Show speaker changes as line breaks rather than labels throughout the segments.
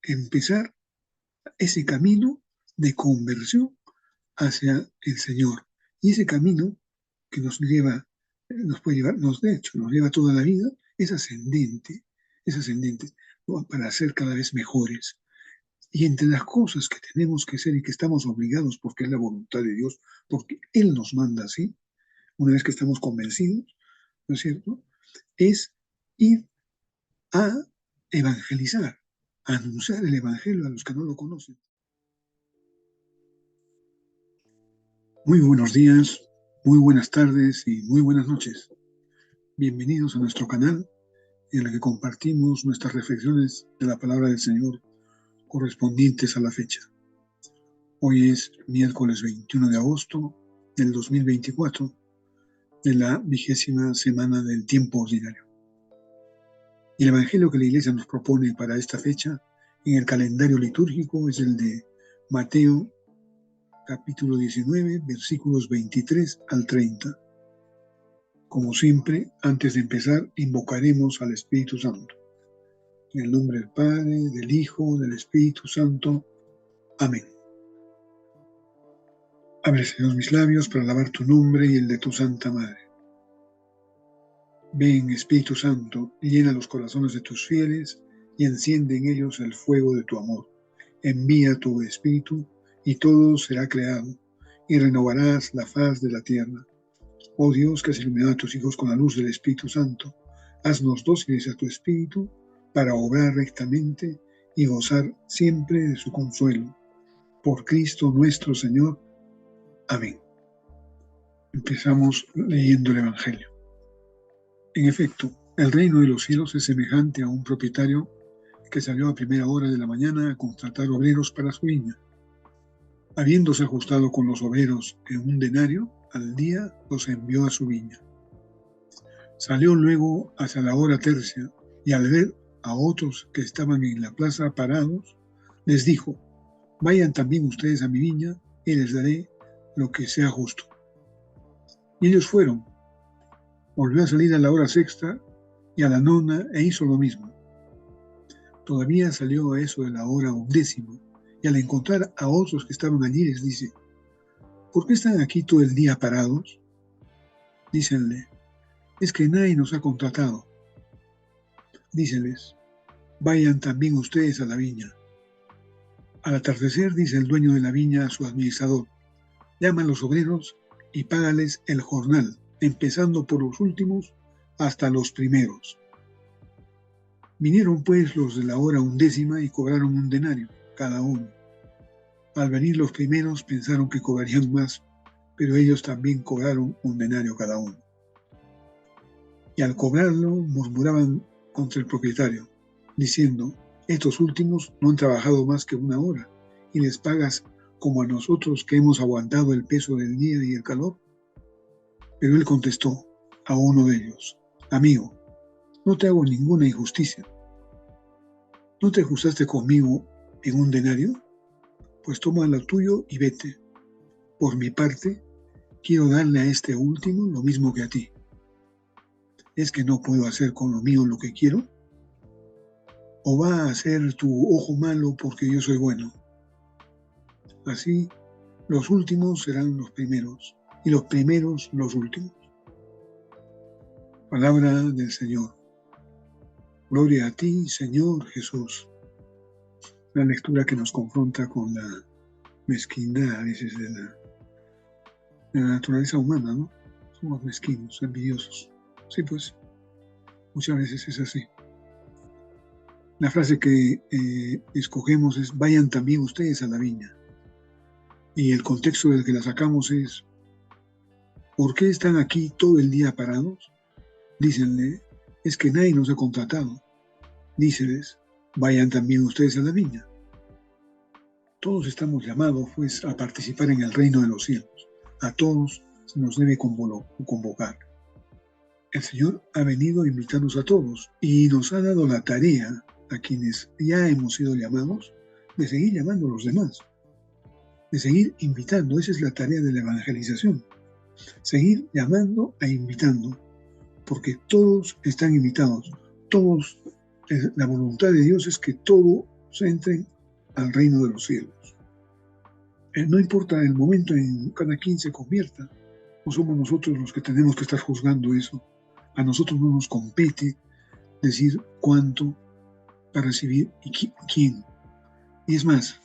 empezar ese camino de conversión hacia el Señor. Y ese camino que nos lleva, nos puede llevar, de hecho, nos lleva toda la vida, es ascendente, ¿no? Para ser cada vez mejores. Y entre las cosas que tenemos que ser y que estamos obligados, porque es la voluntad de Dios, porque Él nos manda así, una vez que estamos convencidos, ¿no es cierto?, es ir a evangelizar, a anunciar el Evangelio a los que no lo conocen. Muy buenos días, muy buenas tardes y muy buenas noches. Bienvenidos a nuestro canal en el que compartimos nuestras reflexiones de la palabra del Señor correspondientes a la fecha. Hoy es miércoles 21 de agosto del 2024, de la 20ª semana del tiempo ordinario. Y el Evangelio que la Iglesia nos propone para esta fecha en el calendario litúrgico es el de Mateo, capítulo 19, versículos 23 al 30. Como siempre, antes de empezar, invocaremos al Espíritu Santo. En el nombre del Padre, del Hijo, del Espíritu Santo. Amén. Abre, Señor, mis labios para alabar tu nombre y el de tu Santa Madre. Ven, Espíritu Santo, llena los corazones de tus fieles y enciende en ellos el fuego de tu amor. Envía tu Espíritu y todo será creado y renovarás la faz de la tierra. Oh Dios, que has iluminado a tus hijos con la luz del Espíritu Santo, haznos dóciles a tu Espíritu para obrar rectamente y gozar siempre de su consuelo. Por Cristo nuestro Señor. Amén. Empezamos leyendo el Evangelio. En efecto, el reino de los cielos es semejante a un propietario que salió a primera hora de la mañana a contratar obreros para su viña. Habiéndose ajustado con los obreros en un denario al día, los envió a su viña. Salió luego hacia la hora tercia y al ver a otros que estaban en la plaza parados, les dijo: vayan también ustedes a mi viña y les daré lo que sea justo. Y ellos fueron. Volvió a salir a la hora sexta y a la nona e hizo lo mismo. Todavía salió a eso de la hora 11 y al encontrar a otros que estaban allí les dice: ¿por qué están aquí todo el día parados? Dícenle: es que nadie nos ha contratado. Dícenles: vayan también ustedes a la viña. Al atardecer dice el dueño de la viña a su administrador: llama a los obreros y págales el jornal, empezando por los últimos hasta los primeros. Vinieron pues los de la hora 11 y cobraron un denario cada uno. Al venir los primeros pensaron que cobrarían más, pero ellos también cobraron un denario cada uno. Y al cobrarlo murmuraban contra el propietario, diciendo: estos últimos no han trabajado más que una hora, y les pagas como a nosotros que hemos aguantado el peso del día y el calor. Pero él contestó a uno de ellos: amigo, no te hago ninguna injusticia. ¿No te ajustaste conmigo en un denario? Pues toma lo tuyo y vete. Por mi parte, quiero darle a este último lo mismo que a ti. ¿Es que no puedo hacer con lo mío lo que quiero? ¿O va a hacer tu ojo malo porque yo soy bueno? Así, los últimos serán los primeros, y los primeros los últimos. Palabra del Señor. Gloria a ti, Señor Jesús. La lectura que nos confronta con la mezquindad a veces de la naturaleza humana, ¿no? Somos mezquinos, envidiosos. Sí, pues, muchas veces es así. La frase que escogemos es: vayan también ustedes a la viña. Y el contexto del que la sacamos es: ¿por qué están aquí todo el día parados? Dícenle: es que nadie nos ha contratado. Díceles: vayan también ustedes a la viña. Todos estamos llamados, pues, a participar en el reino de los cielos. A todos se nos debe convocar. El Señor ha venido a invitarnos a todos y nos ha dado la tarea, a quienes ya hemos sido llamados, de seguir llamando a los demás, de seguir invitando. Esa es la tarea de la evangelización: seguir llamando e invitando, porque todos están invitados. Todos, la voluntad de Dios es que todos justos entren al reino de los cielos. No importa el momento en que cada quien se convierta, no somos nosotros los que tenemos que estar juzgando eso. A nosotros no nos compete decir cuánto para recibir y quién. Y es más,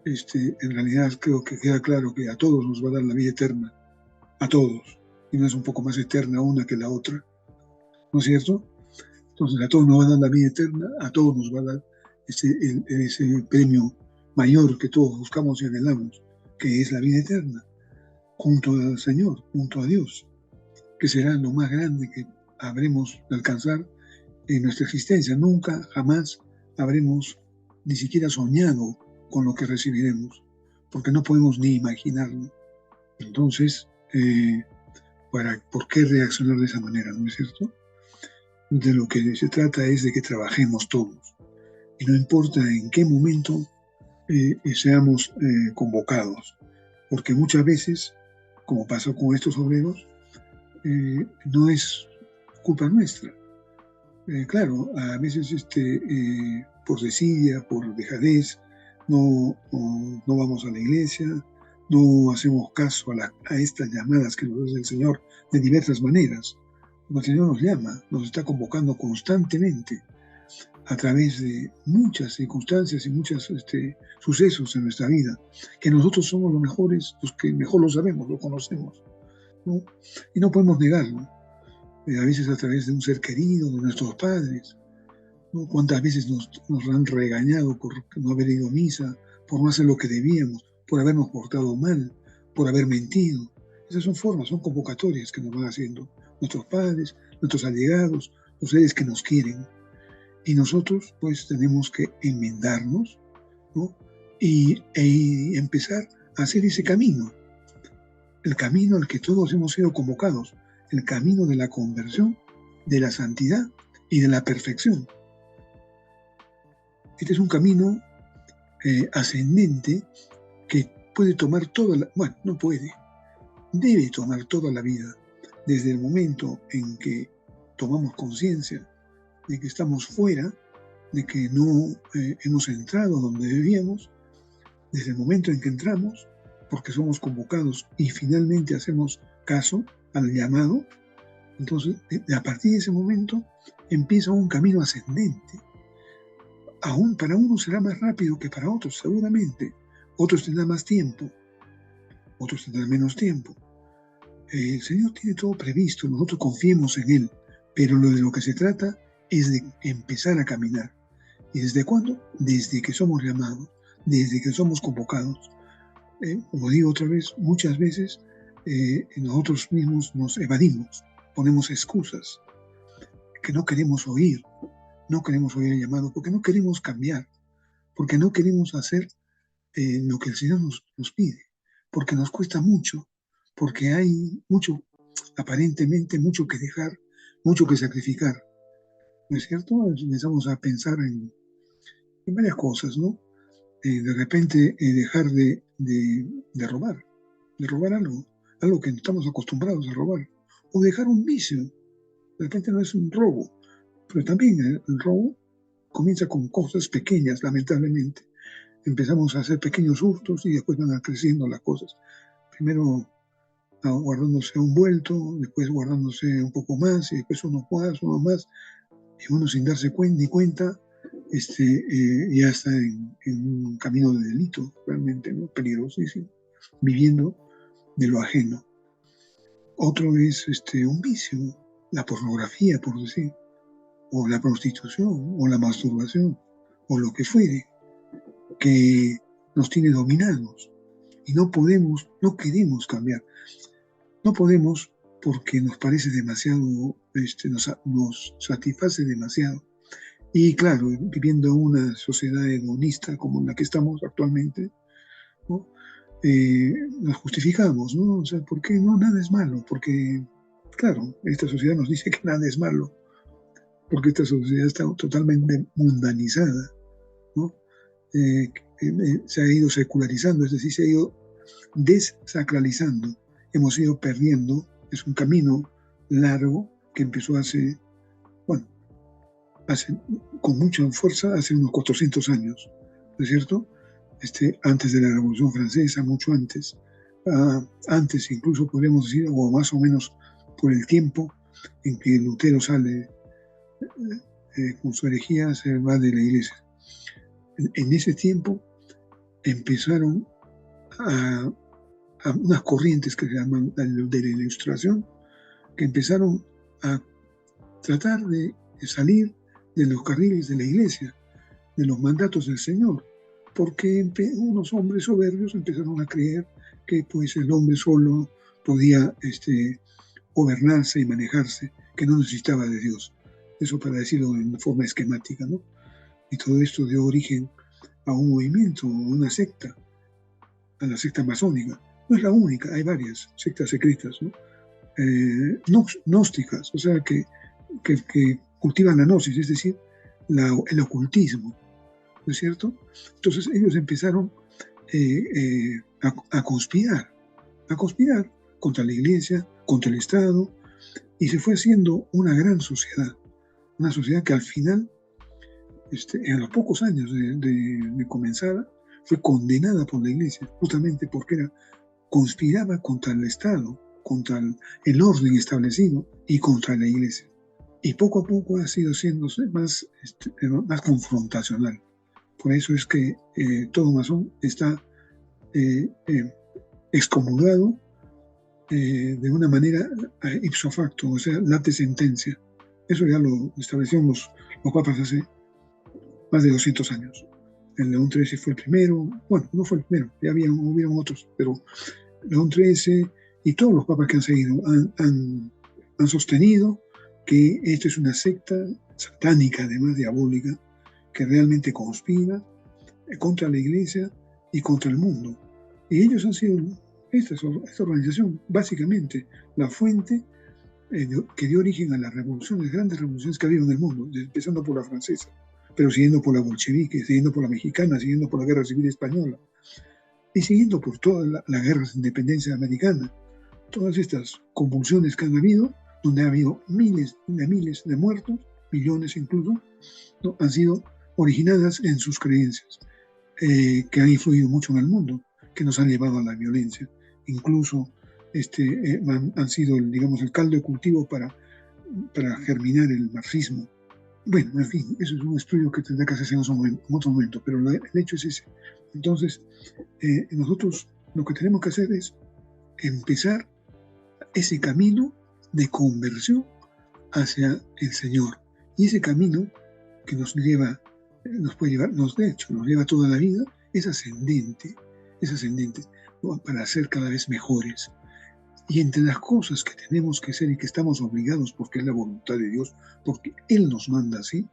en realidad creo que queda claro que a todos nos va a dar la vida eterna, a todos, y no es un poco más eterna una que la otra, ¿no es cierto? Entonces a todos nos va a dar la vida eterna, a todos nos va a dar ese premio mayor que todos buscamos y anhelamos, que es la vida eterna, junto al Señor, junto a Dios, que será lo más grande que habremos de alcanzar en nuestra existencia. Nunca, jamás habremos ni siquiera soñado con lo que recibiremos, porque no podemos ni imaginarlo. Entonces, ¿por qué reaccionar de esa manera? ¿No es cierto? De lo que se trata es de que trabajemos todos, y no importa en qué momento seamos convocados, porque muchas veces, como pasó con estos obreros, no es culpa nuestra. Claro, a veces por desidia, por dejadez, no vamos a la iglesia, no hacemos caso a estas llamadas que nos hace el Señor de diversas maneras. El Señor nos llama, nos está convocando constantemente a través de muchas circunstancias y muchos sucesos en nuestra vida, que nosotros somos los mejores, los que mejor lo sabemos, lo conocemos, ¿no? Y no podemos negarlo. A veces a través de un ser querido, de nuestros padres, ¿no? Cuántas veces nos han regañado por no haber ido a misa, por no hacer lo que debíamos, por habernos portado mal, por haber mentido. Esas son formas, son convocatorias que nos van haciendo nuestros padres, nuestros allegados, los seres que nos quieren. Y nosotros pues tenemos que enmendarnos, ¿no? y empezar a hacer ese camino, el camino al que todos hemos sido convocados, el camino de la conversión, de la santidad y de la perfección. Este es un camino ascendente que puede tomar debe tomar toda la vida, desde el momento en que tomamos conciencia de que estamos fuera, de que no hemos entrado donde debíamos, desde el momento en que entramos, porque somos convocados y finalmente hacemos caso al llamado. Entonces, a partir de ese momento empieza un camino ascendente. Aún para unos será más rápido que para otros, seguramente. Otros tendrán más tiempo, otros tendrán menos tiempo. El Señor tiene todo previsto, nosotros confiemos en Él, pero de lo que se trata es de empezar a caminar. ¿Y desde cuándo? Desde que somos llamados, desde que somos convocados. Como digo otra vez, muchas veces nosotros mismos nos evadimos, ponemos excusas, que no queremos oír el llamado, porque no queremos cambiar, porque no queremos hacer lo que el Señor nos pide, porque nos cuesta mucho, porque hay mucho, aparentemente mucho que dejar, mucho que sacrificar. ¿No es cierto? Empezamos a pensar en varias cosas, ¿no? De repente dejar de robar algo que no estamos acostumbrados a robar, o dejar un vicio. De repente no es un robo, pero también el robo comienza con cosas pequeñas, lamentablemente. Empezamos a hacer pequeños hurtos y después van creciendo las cosas. Primero guardándose un vuelto, después guardándose un poco más, y después uno más, y uno sin darse cuenta, ya está en un camino de delito, realmente, ¿no? Peligrosísimo, viviendo de lo ajeno. Otro es un vicio, la pornografía, por decir, o la prostitución, o la masturbación, o lo que fuere, que nos tiene dominados. Y no queremos cambiar. No podemos porque nos parece demasiado, nos satisface demasiado. Y claro, viviendo en una sociedad hedonista como en la que estamos actualmente, ¿no? Nos justificamos, ¿no? O sea, ¿por qué no? Nada es malo, porque, claro, esta sociedad nos dice que nada es malo, porque esta sociedad está totalmente mundanizada, ¿no? Se ha ido secularizando, es decir, se ha ido desacralizando, hemos ido perdiendo, es un camino largo que empezó con mucha fuerza hace unos 400 años, ¿no es cierto? Antes de la Revolución Francesa, mucho antes, antes incluso podríamos decir, o más o menos por el tiempo en que Lutero sale con su herejía, se va de la iglesia. En ese tiempo empezaron a unas corrientes que se llaman de la Ilustración, que empezaron a tratar de salir de los carriles de la iglesia, de los mandatos del Señor, porque unos hombres soberbios empezaron a creer que pues el hombre solo podía gobernarse y manejarse, que no necesitaba de Dios. Eso para decirlo en forma esquemática, ¿no? Y todo esto dio origen a un movimiento, a una secta, a la secta masónica. No es la única, hay varias sectas secretas, ¿no? Gnósticas, o sea, que cultivan la gnosis, es decir, el ocultismo, ¿no es cierto? Entonces ellos empezaron a conspirar contra la iglesia, contra el Estado, y se fue haciendo una gran sociedad, una sociedad que al final, en los pocos años de comenzada, fue condenada por la iglesia, justamente porque conspiraba contra el Estado, contra el orden establecido y contra la iglesia. Y poco a poco ha sido haciéndose más confrontacional. Por eso es que todo masón está excomulgado de una manera ipso facto, o sea, late sentencia. Eso ya lo establecieron los papas hace más de 200 años. El León XIII fue el primero, bueno, no fue el primero, ya hubieron otros, pero León XIII y todos los papas que han seguido han sostenido que esto es una secta satánica, además diabólica, que realmente conspira contra la iglesia y contra el mundo. Y ellos han sido, esta organización, básicamente, la fuente que dio origen a las revoluciones, grandes revoluciones que ha habido en el mundo, empezando por la francesa, pero siguiendo por la bolchevique, siguiendo por la mexicana, siguiendo por la Guerra Civil Española, y siguiendo por todas las guerras de independencia americana. Todas estas convulsiones que han habido, donde ha habido miles de muertos, millones incluso, ¿no? Han sido originadas en sus creencias, que han influido mucho en el mundo, que nos han llevado a la violencia. Incluso han sido, digamos, el caldo de cultivo para germinar el marxismo. Bueno, en fin, eso es un estudio que tendrá que hacerse en otro momento, pero el hecho es ese. Entonces, nosotros lo que tenemos que hacer es empezar ese camino de conversión hacia el Señor. Y ese camino que nos lleva, de hecho, nos lleva toda la vida, es ascendente, para ser cada vez mejores. Y entre las cosas que tenemos que hacer y que estamos obligados, porque es la voluntad de Dios, porque Él nos manda así,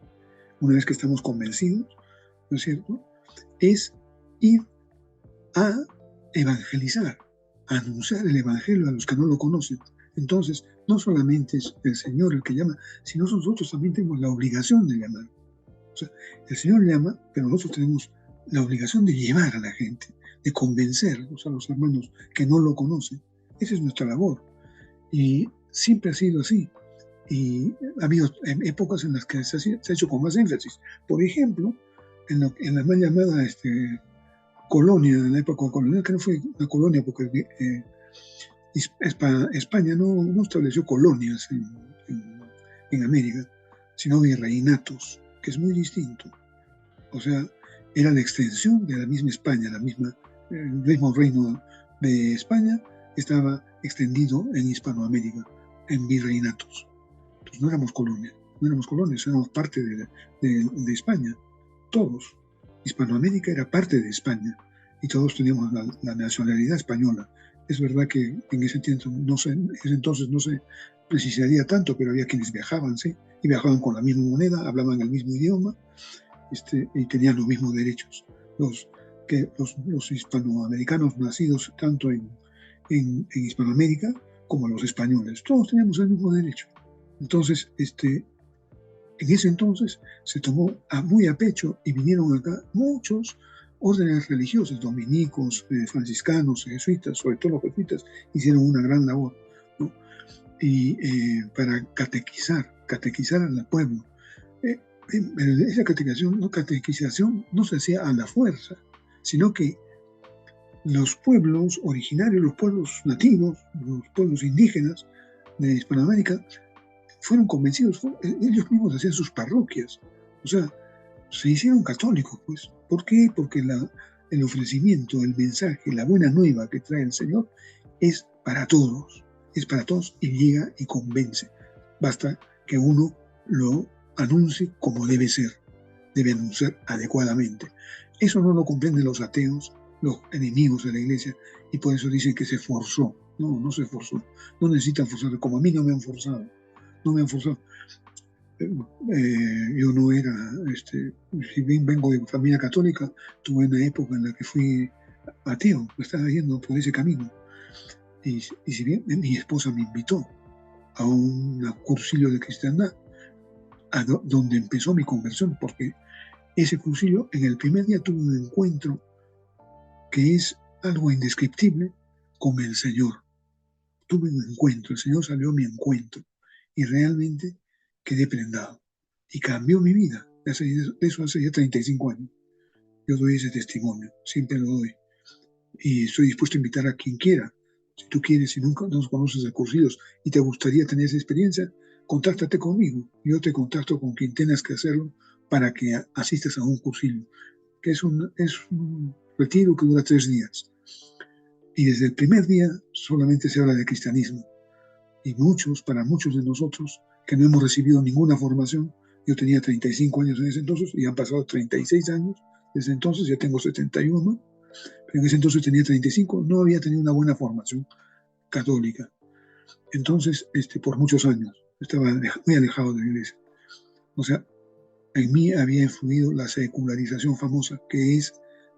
una vez que estamos convencidos, ¿no es cierto?, es ir a evangelizar, a anunciar el Evangelio a los que no lo conocen. Entonces, no solamente es el Señor el que llama, sino nosotros también tenemos la obligación de llamar. O sea, el Señor llama, pero nosotros tenemos la obligación de llevar a la gente, de convencerlos a los hermanos que no lo conocen. Esa es nuestra labor. Y siempre ha sido así. Y ha habido épocas en las que se ha hecho con más énfasis. Por ejemplo, en la mal llamada colonia, en la época colonial, que no fue una colonia porque España no estableció colonias en América, sino virreinatos, que es muy distinto. O sea, era la extensión de la misma España, el mismo reino de España estaba extendido en Hispanoamérica, en virreinatos. Entonces no éramos colonias, éramos parte de España, todos. Hispanoamérica era parte de España y todos teníamos la nacionalidad española. Es verdad que en ese entonces no se precisaría tanto, pero había quienes viajaban, ¿sí? Y viajaban con la misma moneda, hablaban el mismo idioma, y tenían los mismos derechos. Los hispanoamericanos nacidos tanto en Hispanoamérica como los españoles, todos teníamos el mismo derecho. Entonces, en ese entonces se tomó muy a pecho y vinieron acá muchos órdenes religiosos, dominicos, franciscanos, jesuitas, sobre todo los jesuitas, hicieron una gran labor, ¿no? Y para catequizar al pueblo. esa catequización no se hacía a la fuerza, sino que los pueblos originarios, los pueblos nativos, los pueblos indígenas de Hispanoamérica, fueron convencidos, ellos mismos hacían sus parroquias, o sea, se hicieron católicos, pues. ¿Por qué? Porque el ofrecimiento, el mensaje, la buena nueva que trae el Señor es para todos y llega y convence. Basta que uno lo anuncie como debe ser, debe anunciar adecuadamente. Eso no lo comprenden los ateos, los enemigos de la iglesia, y por eso dicen que se forzó. No, no se forzó. No necesitan forzar, como a mí no me han forzado. No me han forzado. Yo no era, si bien vengo de familia católica, tuve una época en la que fui ateo, estaba yendo por ese camino. Y si bien mi esposa me invitó a un cursillo de cristiandad, donde empezó mi conversión, porque ese cursillo, en el primer día tuve un encuentro que es algo indescriptible con el Señor. Tuve un encuentro, el Señor salió a mi encuentro y realmente quedé prendado y cambió mi vida. Eso hace ya 35 años. Yo doy ese testimonio, siempre lo doy. Y estoy dispuesto a invitar a quien quiera. Si tú quieres, si nunca nos conoces de cursillos y te gustaría tener esa experiencia, contáctate conmigo. Yo te contacto con quien tengas que hacerlo para que asistas a un cursillo, que es un retiro que dura 3 días. Y desde el primer día solamente se habla de cristianismo. Y para muchos de nosotros que no hemos recibido ninguna formación, yo tenía 35 años en ese entonces y han pasado 36 años, desde entonces ya tengo 71, pero en ese entonces tenía 35, no había tenido una buena formación católica. Entonces, por muchos años, estaba muy alejado de la iglesia. O sea, en mí había influido la secularización famosa, que es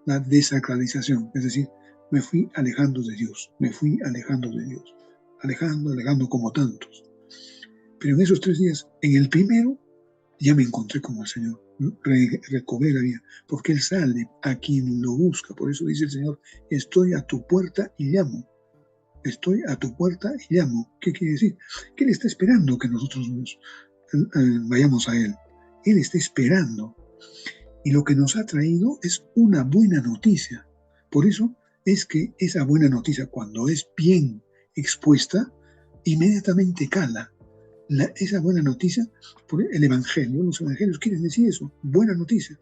la desacralización, es decir, me fui alejando de Dios, alejando como tantos. Pero en esos 3 días, en el primero, ya me encontré con el Señor, recobré la vida, porque Él sale a quien lo busca. Por eso dice el Señor, estoy a tu puerta y llamo. Estoy a tu puerta y llamo. ¿Qué quiere decir? Que Él está esperando que nosotros vayamos a Él. Él está esperando. Y lo que nos ha traído es una buena noticia. Por eso es que esa buena noticia, cuando es bien expuesta, inmediatamente cala. Esa buena noticia, por el Evangelio, los Evangelios quieren decir eso, buena noticia.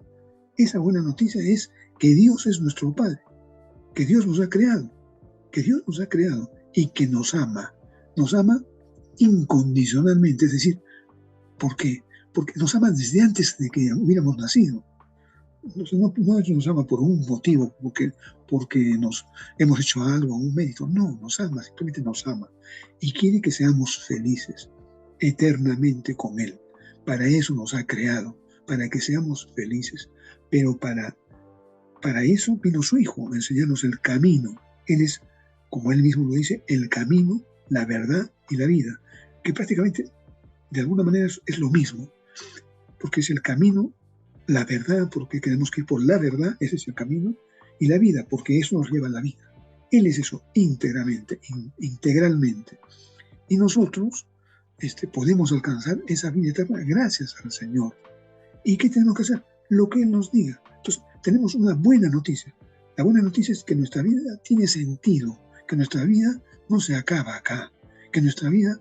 Esa buena noticia es que Dios es nuestro Padre, que Dios nos ha creado, y que nos ama incondicionalmente. Es decir, ¿por qué? Porque nos ama desde antes de que hubiéramos nacido. No nos ama por un motivo, porque nos hemos hecho algo, un mérito. No, nos ama, simplemente nos ama. Y quiere que seamos felices eternamente con Él. Para eso nos ha creado, para que seamos felices. Pero para eso vino su Hijo, a enseñarnos el camino. Él es, como Él mismo lo dice, el camino, la verdad y la vida. Que prácticamente, de alguna manera, es lo mismo. Porque es el camino, la verdad, porque tenemos que ir por la verdad, ese es el camino, y la vida, porque eso nos lleva a la vida. Él es eso integralmente. Y nosotros podemos alcanzar esa vida eterna gracias al Señor. ¿Y qué tenemos que hacer? Lo que Él nos diga. Entonces, tenemos una buena noticia. La buena noticia es que nuestra vida tiene sentido, que nuestra vida no se acaba acá, que nuestra vida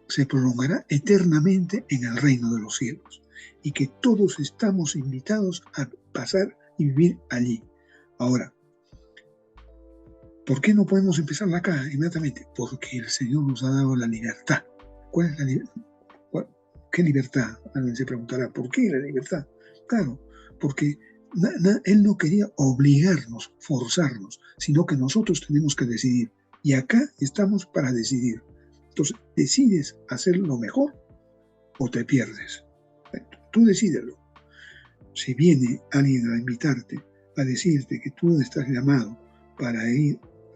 se prolongará eternamente en el reino de los cielos y que todos estamos invitados a pasar y vivir allí. Ahora, ¿por qué no podemos empezar acá inmediatamente? Porque el Señor nos ha dado la libertad. ¿Cuál es la libertad? ¿Qué libertad? Alguien se preguntará, ¿por qué la libertad? Claro, porque Él no quería obligarnos, forzarnos, sino que nosotros tenemos que decidir. Y acá estamos para decidir. Entonces, ¿decides hacer lo mejor o te pierdes? Tú decídelo. Si viene alguien a invitarte, a decirte que tú estás llamado para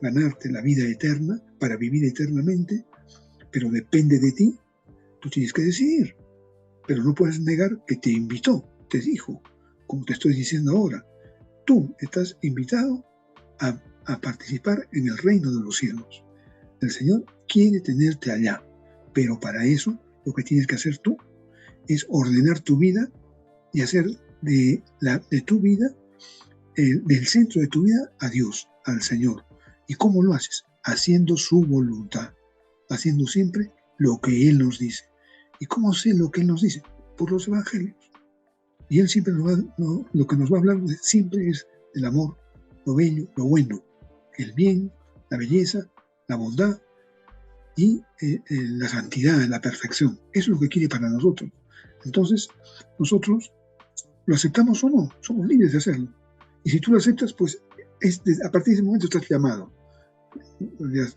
ganarte la vida eterna, para vivir eternamente, pero depende de ti, tú tienes que decidir. Pero no puedes negar que te invitó, te dijo, como te estoy diciendo ahora. Tú estás invitado a participar en el reino de los cielos. El Señor quiere tenerte allá, pero para eso lo que tienes que hacer tú es ordenar tu vida y hacer de tu vida, del centro de tu vida, a Dios, al Señor. ¿Y cómo lo haces? Haciendo su voluntad, haciendo siempre lo que Él nos dice. ¿Y cómo sé lo que Él nos dice? Por los evangelios. Y Él siempre lo que nos va a hablar siempre es del amor, lo bello, lo bueno, el bien, la belleza, la bondad y la santidad, la perfección. Eso es lo que quiere para nosotros. Entonces, nosotros lo aceptamos o no, somos libres de hacerlo. Y si tú lo aceptas, pues a partir de ese momento estás llamado.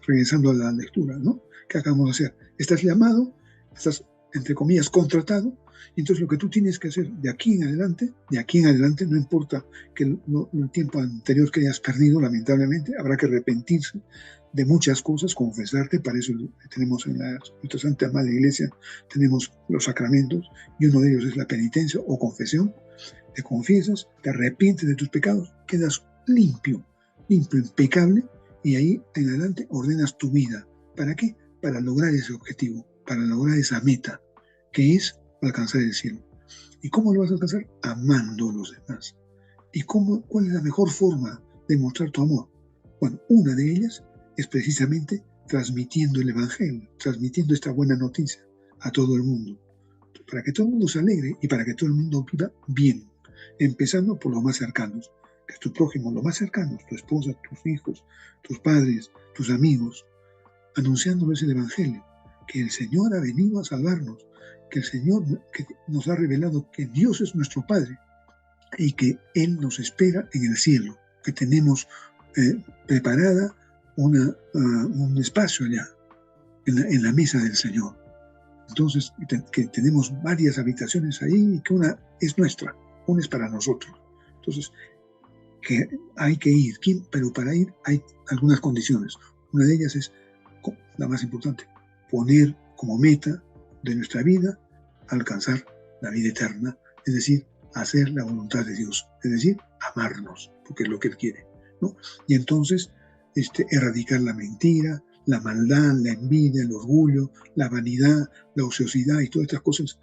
Regresando a la lectura, ¿no?, que acabamos de hacer. Estás llamado, estás, entre comillas, contratado, y entonces lo que tú tienes que hacer de aquí en adelante, no importa que el tiempo anterior que hayas perdido, lamentablemente, habrá que arrepentirse de muchas cosas, confesarte. Para eso tenemos en nuestra Santa Madre Iglesia, tenemos los sacramentos, y uno de ellos es la penitencia o confesión. Te confiesas, te arrepientes de tus pecados, quedas limpio, impecable, y ahí en adelante ordenas tu vida. ¿Para qué? Para lograr ese objetivo, para lograr esa meta, que es alcanzar el cielo. ¿Y cómo lo vas a alcanzar? Amando a los demás. ¿Y cuál es la mejor forma de mostrar tu amor? Bueno, una de ellas es precisamente transmitiendo el Evangelio, transmitiendo esta buena noticia a todo el mundo, para que todo el mundo se alegre y para que todo el mundo viva bien, empezando por los más cercanos, que es tu prójimo, los más cercanos, tu esposa, tus hijos, tus padres, tus amigos, anunciándoles el Evangelio, que el Señor ha venido a salvarnos, que el Señor que nos ha revelado que Dios es nuestro Padre y que Él nos espera en el cielo, que tenemos preparada un espacio allá, en la mesa del Señor. Entonces, que tenemos varias habitaciones ahí y que una es nuestra, una es para nosotros. Entonces, que hay que ir, pero para ir hay algunas condiciones. Una de ellas es, la más importante, poner como meta de nuestra vida alcanzar la vida eterna, es decir, hacer la voluntad de Dios, es decir, amarnos, porque es lo que Él quiere, ¿no? Y entonces, erradicar la mentira, la maldad, la envidia, el orgullo, la vanidad, la ociosidad y todas estas cosas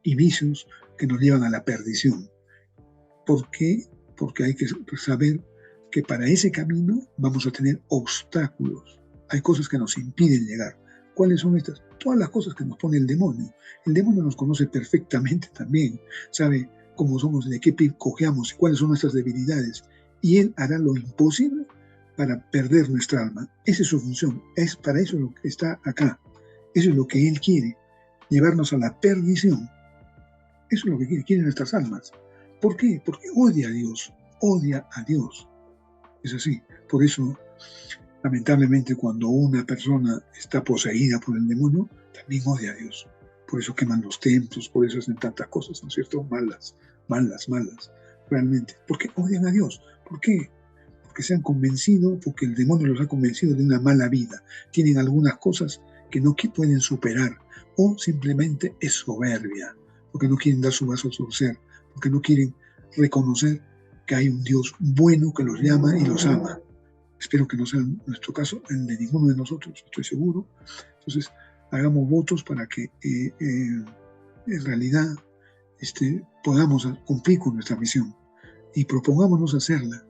y vicios que nos llevan a la perdición. ¿Por qué? Porque hay que saber que para ese camino vamos a tener obstáculos. Hay cosas que nos impiden llegar. ¿Cuáles son estas? Todas las cosas que nos pone el demonio. El demonio nos conoce perfectamente también. Sabe cómo somos, de qué pie cojeamos y cuáles son nuestras debilidades. Y él hará lo imposible para perder nuestra alma. Esa es su función. Es para eso lo que está acá. Eso es lo que él quiere. Llevarnos a la perdición. Eso es lo que quiere nuestras almas. ¿Por qué? Porque odia a Dios. Odia a Dios. Es así. Por eso, lamentablemente, cuando una persona está poseída por el demonio, también odia a Dios. Por eso queman los templos, por eso hacen tantas cosas, ¿no es cierto? Malas, realmente. Porque odian a Dios. ¿Por qué? Porque se han convencido, porque el demonio los ha convencido de una mala vida. Tienen algunas cosas que no pueden superar, o simplemente es soberbia, porque no quieren dar su brazo a torcer, porque no quieren reconocer que hay un Dios bueno que los llama y los ama. Espero que no sea nuestro caso, el de ninguno de nosotros, estoy seguro. Entonces, hagamos votos para que en realidad podamos cumplir con nuestra misión y propongamos hacerla,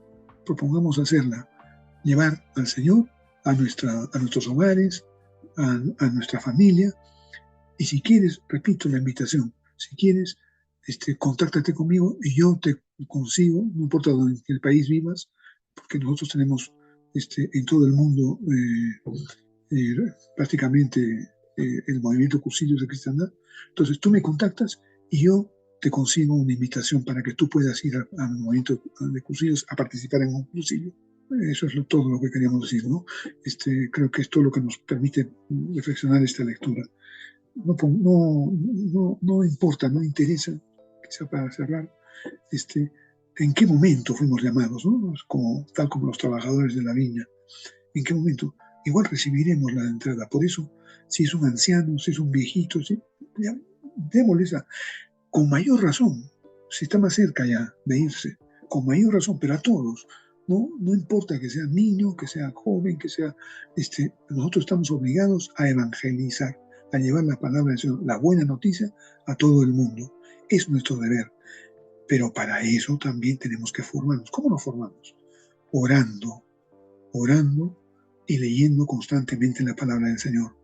llevar al Señor a nuestros hogares, a nuestra familia. Y si quieres, repito la invitación, si quieres, contáctate conmigo y yo te consigo, no importa en qué país vivas, porque nosotros tenemos en todo el mundo prácticamente el movimiento Cursillos de Cristiandad. Entonces tú me contactas y yo te consigo una invitación para que tú puedas ir al movimiento de Cursillos a participar en un cursillo. Eso es todo lo que queríamos decir, ¿no? Creo que es todo lo que nos permite reflexionar esta lectura. No importa, no interesa, quizá para cerrar, en qué momento fuimos llamados, ¿no? Tal como los trabajadores de la viña. ¿En qué momento? Igual recibiremos la entrada. Por eso, si es un anciano, si es un viejito, ya, démosle esa, con mayor razón, si está más cerca ya de irse, con mayor razón, pero a todos. No importa que sea niño, que sea joven, que sea, nosotros estamos obligados a evangelizar, a llevar la palabra del Señor, la buena noticia a todo el mundo. Es nuestro deber. Pero para eso también tenemos que formarnos. ¿Cómo nos formamos? Orando y leyendo constantemente la palabra del Señor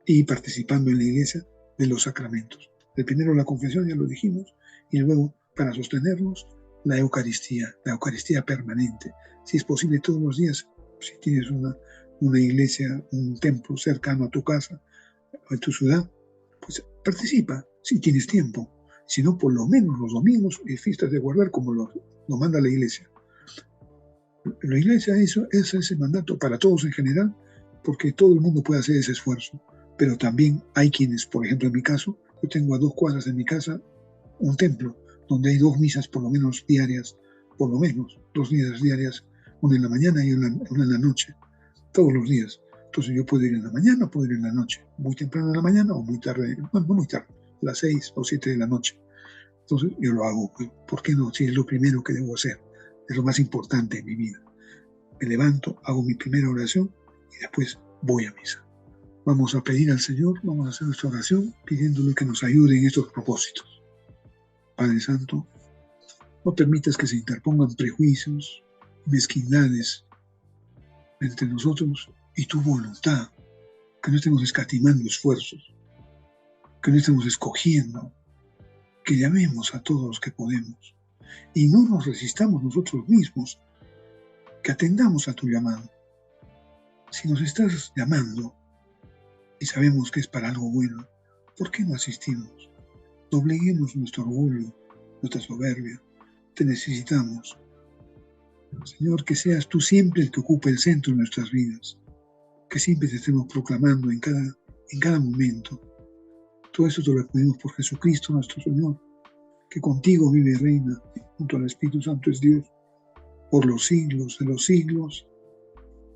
y participando en la iglesia de los sacramentos. El primero la confesión, ya lo dijimos, y luego, para sostenernos, la Eucaristía permanente. Si es posible todos los días, si tienes una iglesia, un templo cercano a tu casa, a tu ciudad, pues participa, si tienes tiempo. Si no, por lo menos los domingos y fiestas de guardar, como lo manda la iglesia. La iglesia hizo ese mandato para todos en general, porque todo el mundo puede hacer ese esfuerzo. Pero también hay quienes, por ejemplo en mi caso, yo tengo a 2 cuadras de mi casa un templo, donde hay 2 misas por lo menos diarias, 2 misas diarias, una en la mañana y una en la noche, todos los días. Entonces yo puedo ir en la mañana, puedo ir en la noche, muy temprano en la mañana o muy tarde, no muy tarde, a las 6 o 7 de la noche. Entonces yo lo hago, ¿por qué no? Si es lo primero que debo hacer, es lo más importante en mi vida. Me levanto, hago mi primera oración y después voy a misa. Vamos a pedir al Señor, vamos a hacer nuestra oración pidiéndole que nos ayude en estos propósitos. Padre Santo, no permitas que se interpongan prejuicios, mezquindades entre nosotros y tu voluntad, que no estemos escatimando esfuerzos, que no estemos escogiendo, que llamemos a todos los que podemos y no nos resistamos nosotros mismos, que atendamos a tu llamado. Si nos estás llamando y sabemos que es para algo bueno, ¿por qué no asistimos? Dobleguemos nuestro orgullo, nuestra soberbia. Te necesitamos. Señor, que seas tú siempre el que ocupe el centro de nuestras vidas, que siempre te estemos proclamando en cada momento. Todo eso te lo pedimos por Jesucristo nuestro Señor, que contigo vive y reina, junto al Espíritu Santo es Dios, por los siglos de los siglos.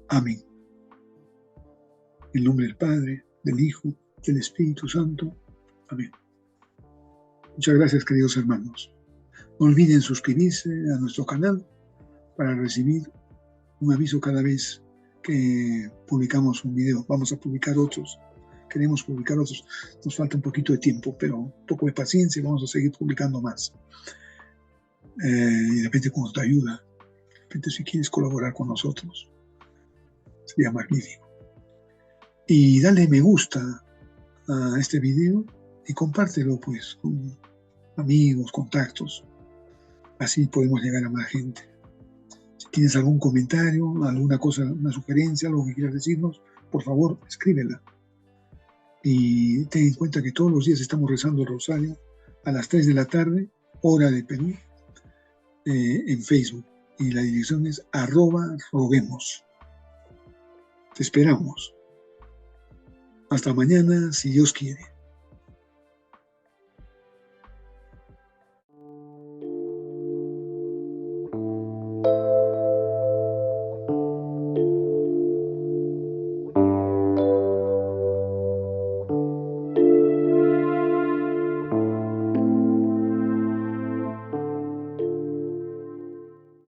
Amén. En el nombre del Padre, del Hijo, del Espíritu Santo. Amén. Muchas gracias, queridos hermanos. No olviden suscribirse a nuestro canal para recibir un aviso cada vez que publicamos un video. Vamos a publicar otros. Queremos publicar otros. Nos falta un poquito de tiempo, pero un poco de paciencia y vamos a seguir publicando más. Y de repente con nuestra ayuda, de repente si quieres colaborar con nosotros, sería magnífico. Y dale me gusta a este video y compártelo pues con amigos, contactos. Así podemos llegar a más gente. Si tienes algún comentario, alguna cosa, una sugerencia, algo que quieras decirnos, por favor, escríbela. Y ten en cuenta que todos los días estamos rezando el rosario a las 3 de la tarde, hora de Perú, en Facebook. Y la dirección es @roguemos. Te esperamos. Hasta mañana, si Dios quiere.